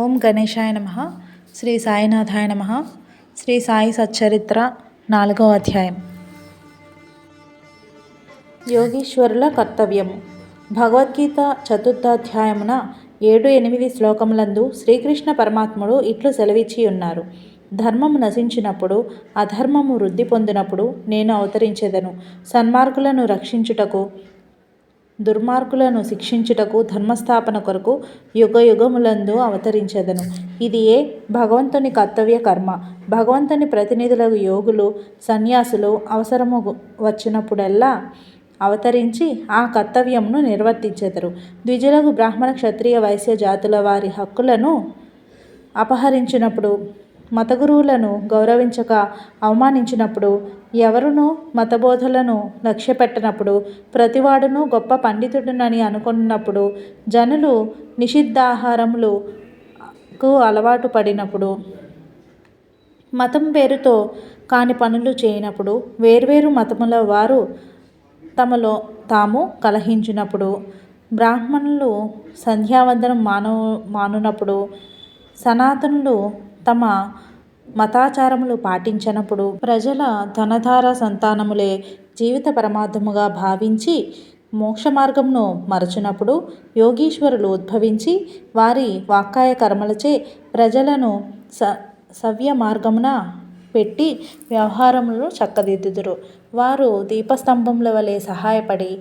ఓం గణేశాయ నమః. శ్రీ సాయినాథాయ నమః. శ్రీ సాయి సచ్చరిత్ర 4వ అధ్యాయం. యోగీశ్వరుల కర్తవ్యము. భగవద్గీత 4వ అధ్యాయమున 7-8 శ్లోకములందు శ్రీకృష్ణ పరమాత్ముడు ఇట్లు సెలవిచ్చి ఉన్నారు. ధర్మము నశించినప్పుడు, అధర్మము వృద్ధి పొందినప్పుడు నేను అవతరించెదను. సన్మార్గులను రక్షించుటకు, దుర్మార్గులను శిక్షించుటకు, ధర్మస్థాపన కొరకు యుగయుగములందు అవతరించెదను. ఇది భగవంతుని కర్తవ్య కర్మ. భగవంతుని ప్రతినిధులకు యోగులు, సన్యాసులు అవసరము వచ్చినప్పుడల్లా అవతరించి ఆ కర్తవ్యమును నిర్వర్తించెదరు. ద్విజులకు బ్రాహ్మణ, క్షత్రియ, వైశ్య జాతుల వారి హక్కులను అపహరించినప్పుడు, మతగురువులను గౌరవించక అవమానించినప్పుడు, ఎవరునూ మతబోధలను లక్ష్యపెట్టనప్పుడు, ప్రతివాడును గొప్ప పండితుడునని అనుకున్నప్పుడు, జనులు నిషిద్ధాహారములకు అలవాటు పడినప్పుడు, మతం పేరుతో కాని పనులు చేయనప్పుడు, వేర్వేరు మతముల వారు తమలో తాము కలహించినప్పుడు, బ్రాహ్మణులు సంధ్యావందనం మానునప్పుడు, సనాతనులు తమ మతాచారములు పాటించనప్పుడు, ప్రజల ధనధార సంతానములే జీవిత పరమార్థముగా భావించి మోక్ష మార్గమును మరచునప్పుడు, యోగీశ్వరులు ఉద్భవించి వారి వాక్కాయ కర్మలచే ప్రజలను సవ్య మార్గమున పెట్టి వ్యవహారములను చక్కదిద్దుదురు. వారు దీపస్తంభముల వలె సహాయపడి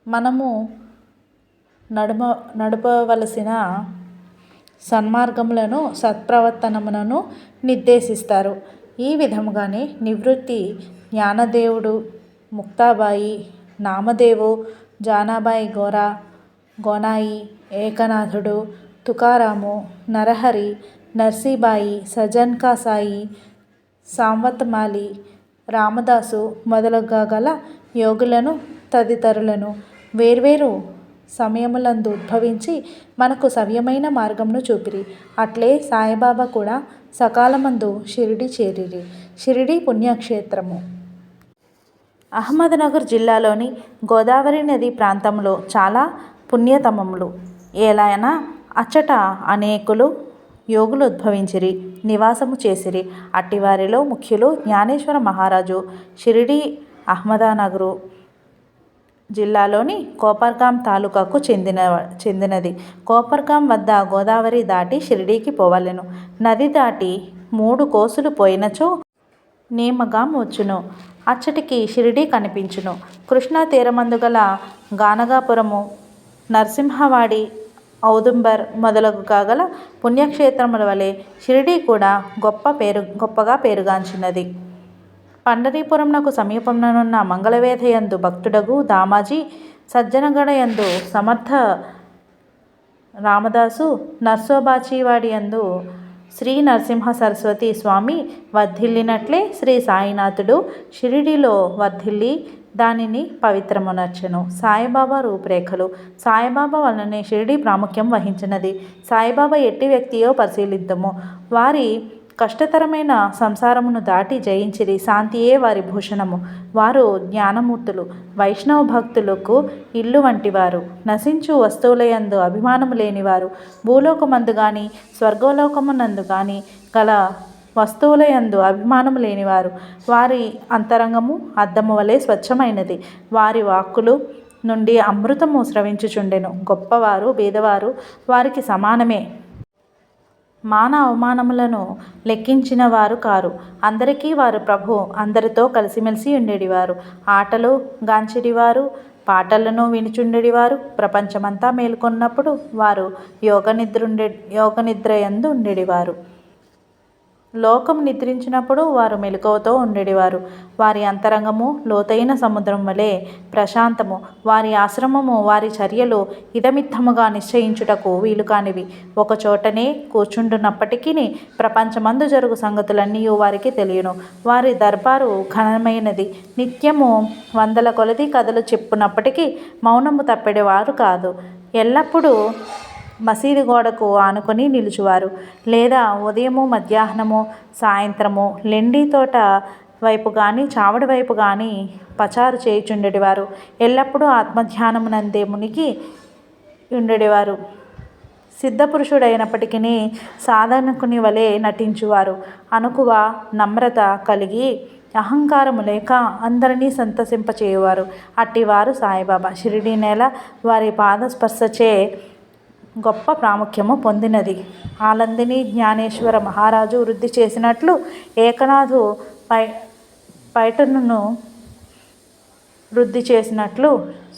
మనము నడపవలసిన సన్మార్గములను, సత్ప్రవర్తనములను నిర్దేశిస్తారు. ఈ విధముగానే నివృత్తి, జ్ఞానదేవుడు, ముక్తాబాయి, నామదేవు, జానాబాయి గోనాయి, ఏకనాథుడు, తుకారాము, నరహరి, నర్సీబాయి, సజన్ కా సాయి, సాంవత్మాలి, రామదాసు మొదలగు గల యోగులను తదితరులను వేర్వేరు సమయములందు ఉద్భవించి మనకు సవ్యమైన మార్గమును చూపిరి. అట్లే సాయిబాబా కూడా సకాలమందు షిరిడి చేరిరి. షిరిడి పుణ్యక్షేత్రము. అహ్మద్నగర్ జిల్లాలోని గోదావరి నది ప్రాంతంలో చాలా పుణ్యతమములు ఏలయన అచ్చట అనేకులు యోగులు ఉద్భవించిరి, నివాసము చేసిరి. అట్టివారిలో ముఖ్యులు జ్ఞానేశ్వర మహారాజు. షిరిడి అహ్మద్నగరు జిల్లాలోని కోపర్గాం తాలూకాకు చెందినది. కోపర్గాం వద్ద గోదావరి దాటి షిరిడీకి పోవలెను. నది దాటి 3 కోసులు పోయినచో నేమగాం వచ్చును. అచ్చటికి షిరిడీ కనిపించును. కృష్ణా తీరమందు గల గానగాపురము, నరసింహవాడి, ఔదుంబర్ మొదలగు గల పుణ్యక్షేత్రముల వలె షిరిడీ కూడా గొప్పగా పేరుగాంచినది. పండరీపురమునకు సమీపముననున్న మంగళవేధ యందు భక్తుడగు దామాజీ, సజ్జనగడ యందు సమర్థ రామదాసు, నర్సోబాచివాడి యందు శ్రీ నరసింహ సరస్వతి స్వామి వర్ధిల్లినట్లే శ్రీ సాయినాథుడు షిరిడిలో వర్ధిల్లి దానిని పవిత్రమునర్చెను. సాయిబాబా రూపురేఖలు. సాయిబాబా వలననే షిరిడి ప్రాముఖ్యం వహించినది. సాయిబాబా ఎట్టి వ్యక్తియో పరిశీలిద్దాము. వారి కష్టతరమైన సంసారమును దాటి జయించిరి. శాంతియే వారి భూషణము. వారు జ్ఞానమూర్తులు. వైష్ణవ భక్తులకు ఇల్లు వంటివారు. నశించు వస్తువులయందు అభిమానము లేనివారు. భూలోకమందు గాని స్వర్గలోకమునందు గాని గల వస్తువులయందు అభిమానము లేనివారు. వారి అంతరంగము అద్దము వలె స్వచ్ఛమైనది. వారి వాక్కులు నుండి అమృతము స్రవించుచుండెను. గొప్పవారు, బీదవారు వారికి సమానమే. మాన అవమానములను లెక్కించిన వారు కారు. అందరికీ వారు ప్రభు. అందరితో కలిసిమెలిసి ఉండేడివారు. ఆటలు గాంచెడివారు, పాటలను వినుచుండెడివారు. ప్రపంచమంతా మేలుకొన్నప్పుడు వారు యోగనిద్రయందు ఉండేడివారు. లోకం నిద్రించినప్పుడు వారు మెలకువతో ఉండేడివారు. వారి అంతరంగము లోతైన సముద్రం వలె ప్రశాంతము. వారి ఆశ్రమము, వారి చర్యలు ఇదమిత్తముగా నిశ్చయించుటకు వీలుకానివి. ఒకచోటనే కూర్చుండునప్పటికీ ప్రపంచమందు జరుగు సంగతులన్నీ వారికి తెలియను. వారి దర్బారు ఘనమైనది. నిత్యము 100 కొలది కథలు చెప్పునప్పటికీ మౌనము తప్పెడివారు కాదు. ఎల్లప్పుడూ మసీదు గోడకు ఆనుకొని నిలుచువారు. లేదా ఉదయము, మధ్యాహ్నము, సాయంత్రము లెండి తోట వైపు గాని చావడి వైపు గాని పచారు చేయుచుండెడివారు. ఎల్లప్పుడూ ఆత్మధ్యానమునందే మునిగి ఉండేవారు. సిద్ధపురుషుడైనప్పటికీ సాధకుని వలె నటించువారు. అణకువ, నమ్రత కలిగి అహంకారము లేక అందరినీ సంతసింపచేయువారు. అట్టివారు సాయిబాబా. షిరిడీ నేల వారి పాదస్పర్శచే గొప్ప ప్రాముఖ్యము పొందినది. ఆలందిని జ్ఞానేశ్వర మహారాజు వృద్ధి చేసినట్లు ఏకనాథు పైటను వృద్ధి చేసినట్లు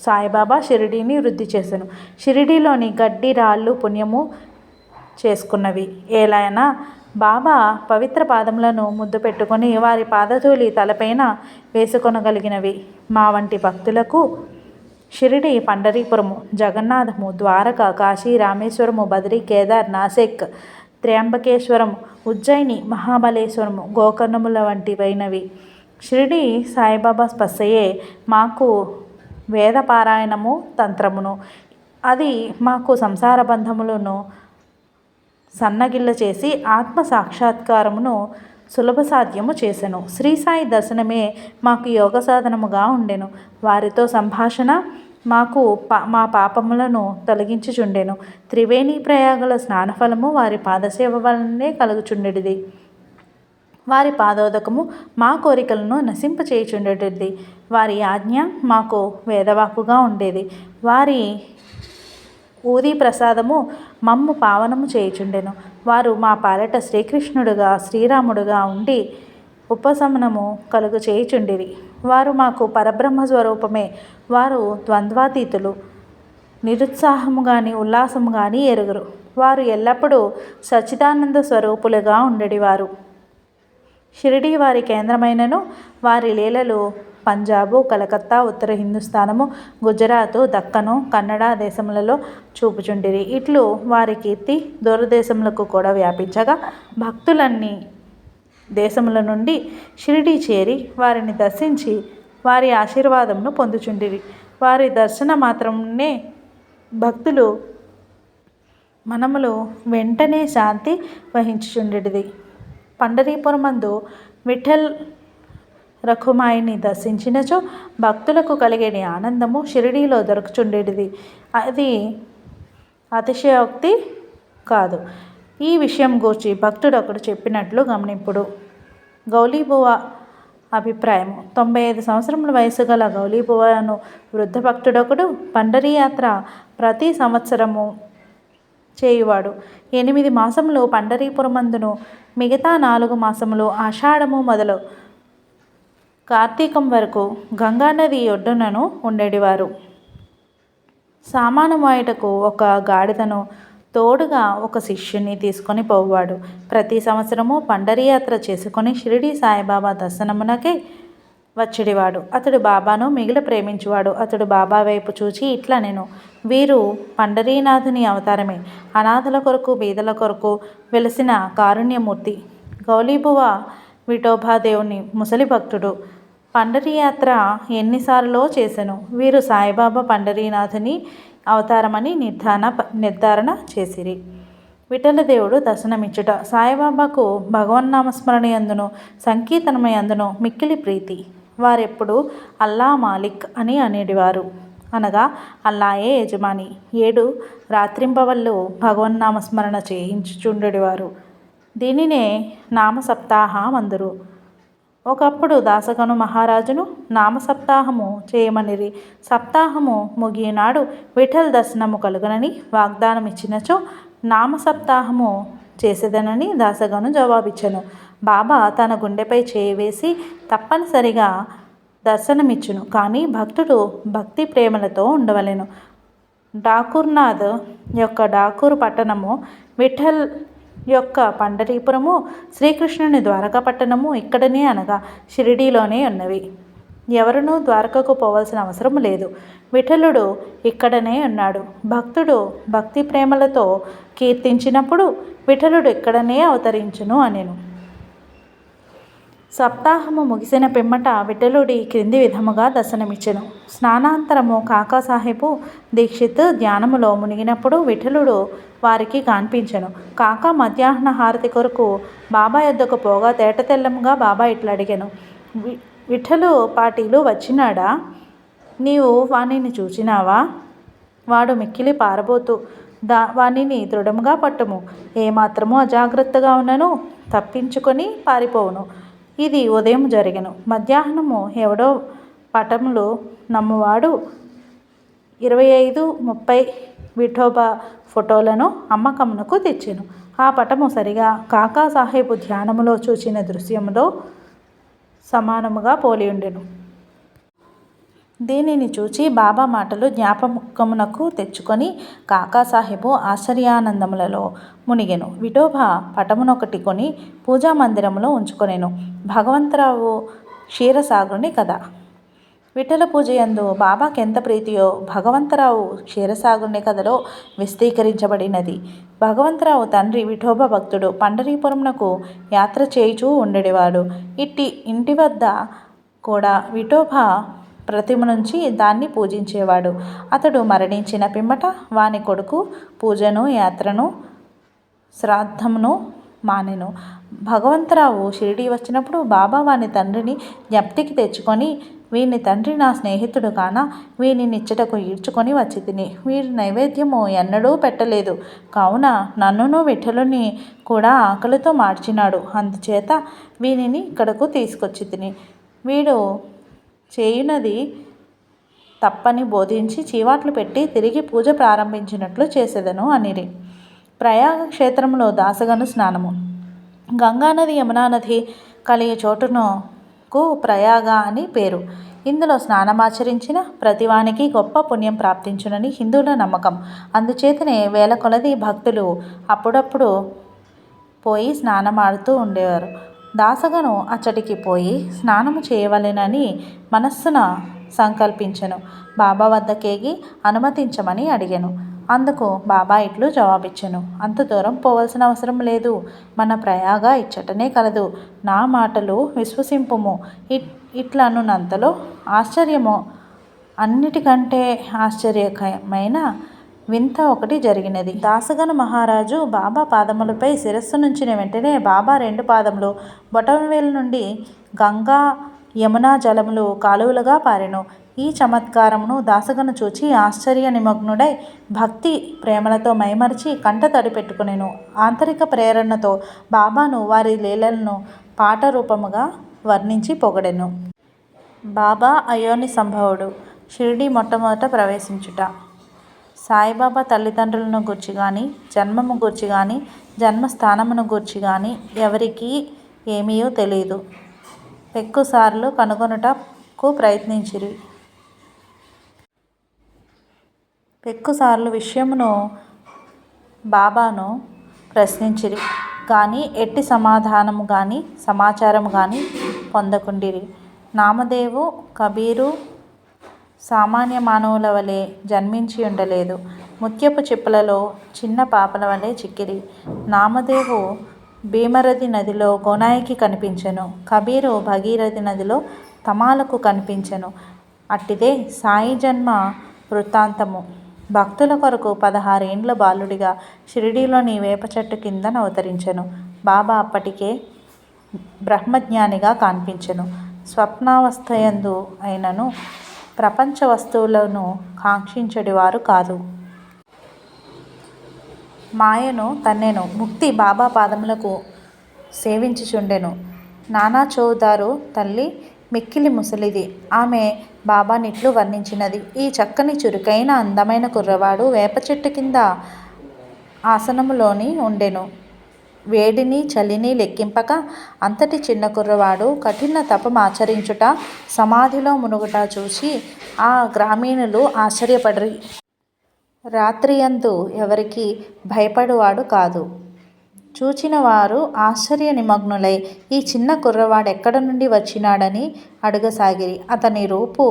సాయిబాబా షిరిడీని వృద్ధి చేసెను. షిరిడీలోని గడ్డి రాళ్ళు పుణ్యము చేసుకున్నవి. ఏలైనా బాబా పవిత్ర పాదములను ముద్దు పెట్టుకొని వారి పాదధూళి తలపైన వేసుకొనగలిగినవి. మా వంటి భక్తులకు షిరిడి, పండరీపురము, జగన్నాథము, ద్వారక, కాశీ, రామేశ్వరము, బద్రీ, కేదార్, నాసిక్, త్ర్యంబకేశ్వరం, ఉజ్జయిని, మహాబలేశ్వరము, గోకర్ణముల వంటివైనవి. షిరిడి సాయిబాబా స్పర్శయే మాకు వేదపారాయణము, తంత్రమును. అది మాకు సంసార బంధములను సన్నగిల్ల చేసి ఆత్మ సాక్షాత్కారమును సులభ సాధ్యము చేసెను. శ్రీ సాయి దర్శనమే మాకు యోగ సాధనముగా ఉండెను. వారితో సంభాషణ మాకు మా పాపములను తొలగించుచుండెను. త్రివేణి ప్రయాగల స్నానఫలము వారి పాదసేవ వలనే కలుగుచుండెడిది. వారి పాదోదకము మా కోరికలను నశింపచేయుచుండేటిది. వారి ఆజ్ఞ మాకు వేదవాక్కుగా ఉండేది. వారి ఊది ప్రసాదము మమ్ము పావనము చేయుచుండెను. వారు మా పాలెట శ్రీకృష్ణుడుగా, శ్రీరాముడుగా ఉండి ఉపశమనము కలుగు చేయుచుండిరి. వారు మాకు పరబ్రహ్మ స్వరూపమే. వారు ద్వంద్వాతీతులు. నిరుత్సాహము గాని ఉల్లాసము గాని ఎరుగరు. వారు ఎల్లప్పుడూ సచ్చిదానంద స్వరూపులుగా ఉండేవారు. షిరిడీ వారి కేంద్రమైనను వారి లీలలు పంజాబు, కలకత్తా, ఉత్తర హిందుస్థానము, గుజరాతు, దక్కను, కన్నడ దేశములలో చూపుచుండిరి. ఇట్లు వారి కీర్తి దూరదేశములకు కూడా వ్యాపించగా భక్తులన్నీ దేశముల నుండి షిరిడీ చేరి వారిని దర్శించి వారి ఆశీర్వాదమును పొందుచుండిరి. వారి దర్శన మాత్రమే భక్తులు మనములు వెంటనే శాంతి వహించుచుండెడిది. పండరీపురమందు విఠల్ రఖుమాయిని దర్శించినచో భక్తులకు కలిగేని ఆనందము షిరిడీలో దొరకుచుండేటిది. అది అతిశయోక్తి కాదు. ఈ విషయం గూర్చి భక్తుడొకడు చెప్పినట్లు గమనింపుడు. గౌలీబువ అభిప్రాయము. 95 సంవత్సరముల వయసు గల గౌలీబువను వృద్ధ భక్తుడొకడు పండరీ యాత్ర ప్రతి సంవత్సరము చేయువాడు. 8 మాసములు పండరీపురమందును, మిగతా 4 మాసములు ఆషాఢము మొదలు కార్తీకం వరకు గంగానది ఒడ్డునను ఉండేవారు. సామాను మోయుటకు ఒక గాడిదను తోడుగా ఒక శిష్యుని తీసుకొని పోవాడు. ప్రతి సంవత్సరము పండరీ యాత్ర చేసుకొని షిరిడి సాయిబాబా దర్శనమునకై వచ్చేవాడు. అతడు బాబాను మిగిలి ప్రేమించువాడు. అతడు బాబా వైపు చూచి ఇట్లా నేను, వీరు పండరీనాథుని అవతారమే. అనాథల కొరకు, బీదల కొరకు వెలసిన కారుణ్యమూర్తి. గౌలీబువ విఠోబాదేవుని ముసలి భక్తుడు. పండరీ యాత్ర ఎన్నిసార్లో చేసెను. వీరు సాయిబాబా పండరీనాథుని అవతారమని నిర్ధారణ చేసిరి. విఠలదేవుడు దర్శనమిచ్చుట సాయిబాబాకు భగవన్నామస్మరణ యందును సంకీర్తనమయందును మిక్కిలి ప్రీతి. వారెప్పుడు అల్లా మాలిక్ అని అనేవారు. అనగా అల్లాయే యజమాని. 7 రాత్రింబవళ్ళు భగవన్నామస్మరణ చేయించుచుండెడివారు. దీనినే నామ సప్తాహం అందురు. ఒకప్పుడు దాసగను మహారాజును నామసప్తాహము చేయమనిరి. సప్తాహము ముగియనాడు విఠల్ దర్శనము కలుగునని వాగ్దానం ఇచ్చినచో నామసప్తాహము చేసేదనని దాసగను జవాబిచ్చెను. బాబా తన గుండెపై చేయివేసి తప్పనిసరిగా దర్శనమిచ్చును. కానీ భక్తుడు భక్తి ప్రేమలతో ఉండవలెను. ఠాకూర్నాథ్ యొక్క ఠాకూర్ పట్టణము, విఠల్ యొక్క పండరీపురము, శ్రీకృష్ణుని ద్వారకా పట్టణము ఇక్కడనే అనగా షిరిడీలోనే ఉన్నవి. ఎవరునూ ద్వారకకు పోవలసిన అవసరం లేదు. విఠలుడు ఇక్కడనే ఉన్నాడు. భక్తుడు భక్తి ప్రేమలతో కీర్తించినప్పుడు విఠలుడు ఇక్కడనే అవతరించును అనెను. సప్తాహము ముగిసిన పిమ్మట విఠలుడి క్రింది విధముగా దర్శనమిచ్చెను. స్నానాంతరము కాకాసాహెబు దీక్షిత్ ధ్యానములో మునిగినప్పుడు విఠలుడు వారికి కనిపించెను. కాకా మధ్యాహ్న హారతి కొరకు బాబా యొద్దకు పోగా తేటతెల్లంగా బాబా ఇట్లా అడిగాను, విఠలు పాటీలు వచ్చినాడా? నీవు వానిని చూచినావా? వాడు మిక్కిలి పారబోతు వానిని దృఢముగా పట్టుము. ఏమాత్రము అజాగ్రత్తగా ఉన్నను తప్పించుకొని పారిపోవును. ఇది ఉదయం జరిగెను. మధ్యాహ్నము ఎవడో పటములు నమ్మువాడు 25-30 విఠోబా ఫోటోలను అమ్మకమునకు తెచ్చెను. ఆ పటము సరిగా కాకాసాహెబు ధ్యానములో చూచిన దృశ్యములో సమానముగా పోలియుండెను. దీనిని చూచి బాబా మాటలు జ్ఞాపకమునకు తెచ్చుకొని కాకాసాహెబు ఆశ్చర్యానందములలో మునిగెను. విఠోబా పటమునొకటి కొని పూజా మందిరములో ఉంచుకొనెను. భగవంతరావు క్షీరసాగరుని కథ. విఠల పూజయందు బాబాకెంత ప్రీతియో భగవంతరావు క్షీరసాగరుని కథలో విశదీకరించబడినది. భగవంతరావు తండ్రి విఠోబా భక్తుడు. పండరీపురమునకు యాత్ర చేయుచూ ఉండేవాడు. ఇంటి వద్ద కూడా విఠోబా ప్రతిమనుంచి దాన్ని పూజించేవాడు. అతడు మరణించిన పిమ్మట వాని కొడుకు పూజను, యాత్రను, శ్రాద్ధమును మానెను. భగవంతరావు షిరిడీ వచ్చినప్పుడు బాబా వాని తండ్రిని జ్ఞప్తికి తెచ్చుకొని, వీని తండ్రి నా స్నేహితుడు కాన వీని నిచ్చటకు ఈడ్చుకొని వచ్చి తిని, వీరి నైవేద్యము ఎన్నడూ పెట్టలేదు. కావున నన్నును విఠలుని కూడా ఆకలితో మార్చినాడు. అందుచేత వీనిని ఇక్కడకు తీసుకొచ్చి తిని, వీడు చేయునది తప్పని బోధించి చీవాట్లు పెట్టి తిరిగి పూజ ప్రారంభించినట్లు చేసేదను అనిరి. ప్రయాగ క్షేత్రంలో దాసగను స్నానము. గంగానది యమునా నది కలిగే చోటునకు ప్రయాగ అని పేరు. ఇందులో స్నానమాచరించిన ప్రతివానికి గొప్ప పుణ్యం ప్రాప్తించునని హిందువుల నమ్మకం. అందుచేతనే వేల కొలది భక్తులు అప్పుడప్పుడు పోయి స్నానమాడుతూ ఉండేవారు. దాసగను అచ్చటికి పోయి స్నానము చేయవలెనని మనస్సున సంకల్పించెను. బాబా వద్దకేగి అనుమతించమని అడిగెను. అందుకు బాబా ఇట్లు జవాబిచ్చెను: అంత దూరం పోవలసిన అవసరం లేదు. మన ప్రయాగ ఇచ్చటనే కలదు. నా మాటలు విశ్వసింపుము. ఇట్లనున్నంతలో ఆశ్చర్యము అన్నిటికంటే ఆశ్చర్యకరమైన వింత ఒకటి జరిగినది. దాసగను మహారాజు బాబా పాదములపై శిరస్సు నుంచిన వెంటనే బాబా 2 పాదములు బొటనవేలు నుండి గంగా యమునా జలములు కాలువలుగా పారెను. ఈ చమత్కారమును దాసగను చూచి ఆశ్చర్య నిమగ్నుడై భక్తి ప్రేమలతో మైమరిచి కంట తడి పెట్టుకొనెను. ఆంతరిక ప్రేరణతో బాబాను వారి లీలలను పాట రూపముగా వర్ణించి పొగడెను. బాబా అయోని సంభవుడు. షిరిడీ మొట్టమొదట ప్రవేశించుట. సాయిబాబా తల్లిదండ్రులను గూర్చి కానీ, జన్మము గూర్చి కానీ, జన్మస్థానమును గూర్చి కానీ ఎవరికీ ఏమీయూ తెలియదు. పెక్కుసార్లు కనుగొనుటకు ప్రయత్నించిరి. పెక్కుసార్లు విషయమును బాబాను ప్రశ్నించిరి కానీ ఎట్టి సమాధానము కానీ సమాచారము కానీ పొందకుండిరి. నామదేవు, కబీరు సామాన్య మానవుల వలె జన్మించి ఉండలేదు. ముత్యపు చిప్పలలో చిన్న పాపల వలె చిక్కిరి. నామదేవు భీమరథి నదిలో గోనాయికి కనిపించెను. కబీరు భగీరథి నదిలో తమాలకు కనిపించెను. అట్టిదే సాయి జన్మ వృత్తాంతము. భక్తుల కొరకు 16 ఏండ్ల బాలుడిగా షిరిడీలోని వేప చెట్టు కిందన అవతరించెను. బాబా అప్పటికే బ్రహ్మజ్ఞానిగా కనిపించెను. స్వప్నావస్థయందు అయినను ప్రపంచ వస్తువులను కాంక్షించడివారు కాదు. మాయను తన్నెను. ముక్తి బాబా పాదములకు సేవించుచుండెను. నానా చౌదారు తల్లి మిక్కిలి ముసలిది. ఆమె బాబానిట్లు వర్ణించినది: ఈ చక్కని చురుకైన అందమైన కుర్రవాడు వేప చెట్టు కింద ఆసనములోని ఉండెను. వేడిని చలిని లెక్కింపక అంతటి చిన్న కుర్రవాడు కఠిన తపమాచరించుట, సమాధిలో మునుగుట చూసి ఆ గ్రామీణులు ఆశ్చర్యపడిరి. రాత్రియందు ఎవరికి భయపడువాడు కాదు. చూచిన వారు ఆశ్చర్య నిమగ్నులై ఈ చిన్న కుర్రవాడు ఎక్కడ నుండి వచ్చినాడని అడగసాగిరి. అతని రూపు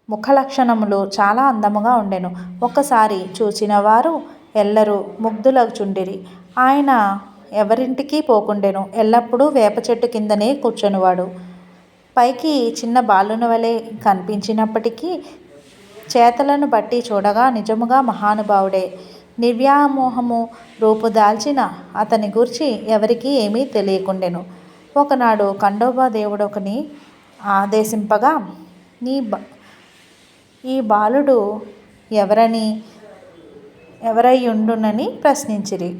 ముఖలక్షణములు చాలా అందముగా ఉండెను. ఒక్కసారి చూచిన వారు ఎల్లరూ ముగ్ధులగుచుండిరి. ఆయన ఎవరింటికి పోకుండెను. ఎల్లప్పుడూ వేప చెట్టు కిందనే కూర్చొనివాడు. పైకి చిన్న బాలుని వలె కనిపించినప్పటికీ చేతలను బట్టి చూడగా నిజముగా మహానుభావుడే. నిర్వ్యామోహము రూపుదాల్చిన అతని గూర్చి ఎవరికీ ఏమీ తెలియకుండెను. ఒకనాడు ఖండోబా దేవుడొకని ఆదేశింపగా, ఈ బాలుడు ఎవరని ఎవరయ్యుండునని ప్రశ్నించిరి.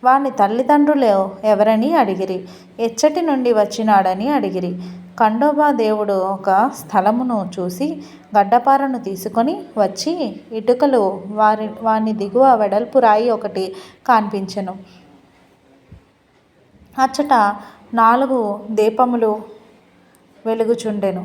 వాని తల్లిదండ్రులు ఎవరని అడిగిరి. ఎచ్చటి నుండి వచ్చినాడని అడిగిరి. ఖండోబా దేవుడు ఒక స్థలమును చూసి గడ్డపారను తీసుకొని వచ్చి ఇటుకలు వాని దిగువ వెడల్పు రాయి ఒకటి కనిపించెను. అచ్చట 4 దీపములు వెలుగుచుండెను.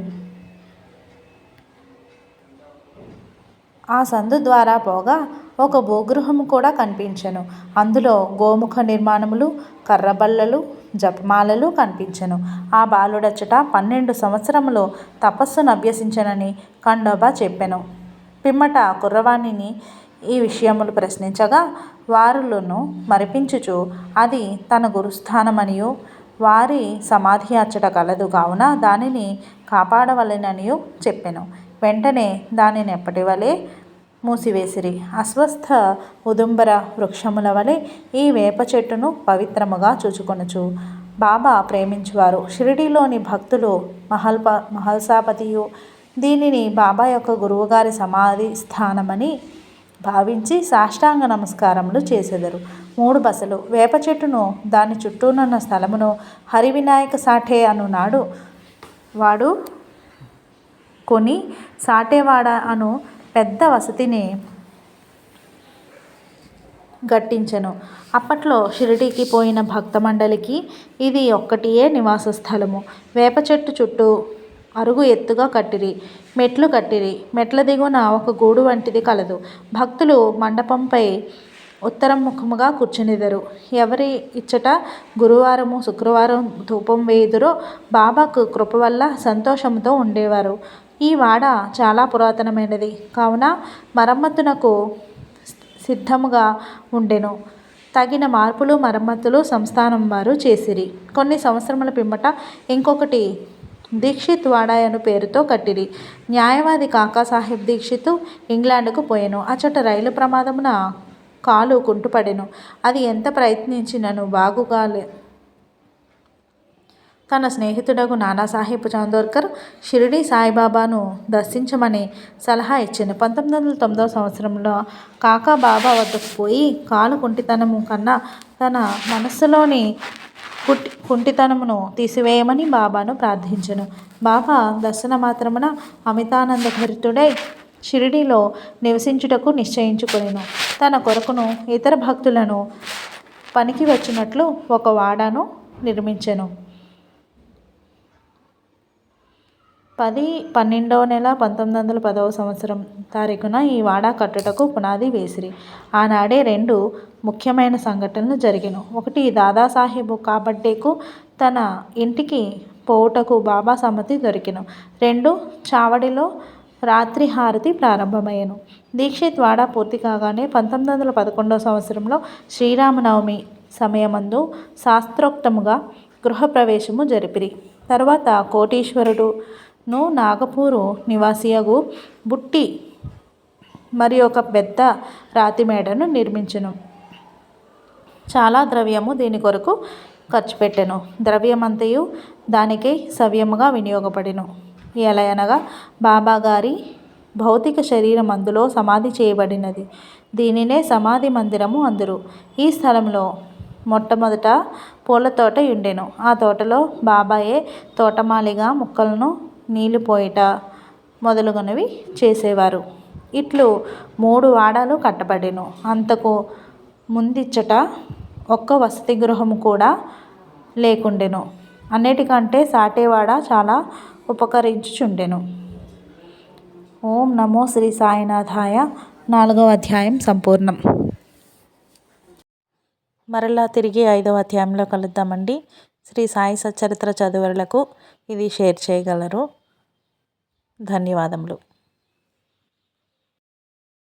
ఆ సందు ద్వారా పోగా ఒక భూగృహము కూడా కనిపించెను. అందులో గోముఖ నిర్మాణములు, కర్రబల్లలు, జపమాలలు కనిపించెను. ఆ బాలుడచ్చట 12 సంవత్సరములు తపస్సును అభ్యసించనని ఖండోబా చెప్పెను. పిమ్మట కుర్రవాణిని ఈ విషయములు ప్రశ్నించగా వారులను మరిపించుచు అది తన గురుస్థానమనియు వారి సమాధి అచ్చట కలదు కావున దానిని కాపాడవలెననియు చెప్పెను. వెంటనే దానిని ఎప్పటివలే మూసివేసిరి. అస్వస్థ ఉదుంబర వృక్షముల వలె ఈ వేప చెట్టును పవిత్రముగా చూచుకొనుచు బాబా ప్రేమించువారు. షిరిడీలోని భక్తులు మహల్సాపతియు దీనిని బాబా యొక్క గురువుగారి సమాధి స్థానమని భావించి సాష్టాంగ నమస్కారములు చేసెదరు. 3 బసలు వేప చెట్టును దాని చుట్టూనున్న స్థలమును హరివినాయక సాఠే అనునాడు వాడు కొని సాటేవాడ అను పెద్ద వసతిని గట్టించెను. అప్పట్లో షిరిడీకి పోయిన భక్త మండలికి ఇది ఒక్కటియే నివాస స్థలము. వేప చెట్టు చుట్టూ అరుగు ఎత్తుగా కట్టిరి. మెట్లు కట్టిరి. మెట్ల దిగువన ఒక గూడు వంటిది కలదు. భక్తులు మండపంపై ఉత్తరం ముఖముగా కూర్చునిదరు. ఎవరి ఇచ్చట గురువారము శుక్రవారం ధూపం వేయుదురో బాబాకు కృప వల్ల సంతోషంతో ఉండేవారు. ఈ వాడ చాలా పురాతనమైనది కావున మరమ్మతునకు సిద్ధముగా ఉండెను. తగిన మార్పులు మరమ్మతులు సంస్థానం వారు చేసిరి. కొన్ని సంవత్సరముల పిమ్మట ఇంకొకటి దీక్షిత్ వాడ అను పేరుతో కట్టిరి. న్యాయవాది కాకాసాహెబ్ దీక్షిత్ ఇంగ్లాండ్కు పోయెను. అచ్చట రైలు ప్రమాదమున కాలు కుంటుపడెను. అది ఎంత ప్రయత్నించినను బాగుగాలే. తన స్నేహితుడగు నానాసాహెబ్ చాందోర్కర్ షిరిడీ సాయిబాబాను దర్శించమని సలహా ఇచ్చెను. 1909 సంవత్సరంలో కాకా బాబా వద్దకు పోయి కాలు కుంటితనము కన్నా తన మనస్సులోని కుంటితనమును తీసివేయమని బాబాను ప్రార్థించెను. బాబా దర్శనమాత్రమున అమితానందభరితుడై షిరిడీలో నివసించుటకు నిశ్చయించుకొనెను. తన కొరకును ఇతర భక్తులను పనికి వచ్చినట్లు ఒక వాడను నిర్మించెను. 12వ నెల 1910వ సంవత్సరం తారీఖున ఈ వాడ కట్టుటకు పునాది వేసిరి. ఆనాడే 2 ముఖ్యమైన సంఘటనలు జరిగెను. ఒకటి, దాదాసాహెబు కాబడ్డేకు తన ఇంటికి పోవుటకు బాబా సమ్మతి దొరికెను. 2, చావడిలో రాత్రి హారతి ప్రారంభమయ్యెను. దీక్షిత్ వాడ పూర్తి కాగానే 1911వ సంవత్సరంలో శ్రీరామనవమి సమయమందు శాస్త్రోక్తముగా గృహప్రవేశము జరిపిరి. తరువాత కోటీశ్వరుడును నాగపూరు నివాసియగు బుట్టి మరి ఒక పెద్ద రాతిమేడను నిర్మించెను. చాలా ద్రవ్యము దీని కొరకు ఖర్చు పెట్టెను. ద్రవ్యమంతయు దానికై సవ్యముగా వినియోగపడెను. ఎలయనగా బాబాగారి భౌతిక శరీరం అందులో సమాధి చేయబడినది. దీనినే సమాధి మందిరము అందురు. ఈ స్థలంలో మొట్టమొదట పూల తోట ఉండెను. ఆ తోటలో బాబాయే తోటమాలిగా మొక్కలను నీళ్లు పోయిట మొదలుగునవి చేసేవారు. ఇట్లు 3 వాడాలు కట్టబడెను. అంతకు ముందిచ్చట ఒక్క వసతి గృహము కూడా లేకుండెను. అన్నిటికంటే సాటేవాడ చాలా ఉపకరించుచుండెను. ఓం నమో శ్రీ సాయినాథాయ. 4వ అధ్యాయం సంపూర్ణం. మరలా తిరిగి 5వ అధ్యాయంలో కలుద్దామండి. శ్రీ సాయి సచ్చరిత్ర చదువరులకు ఇది షేర్ చేయగలరు. ధన్యవాదములు.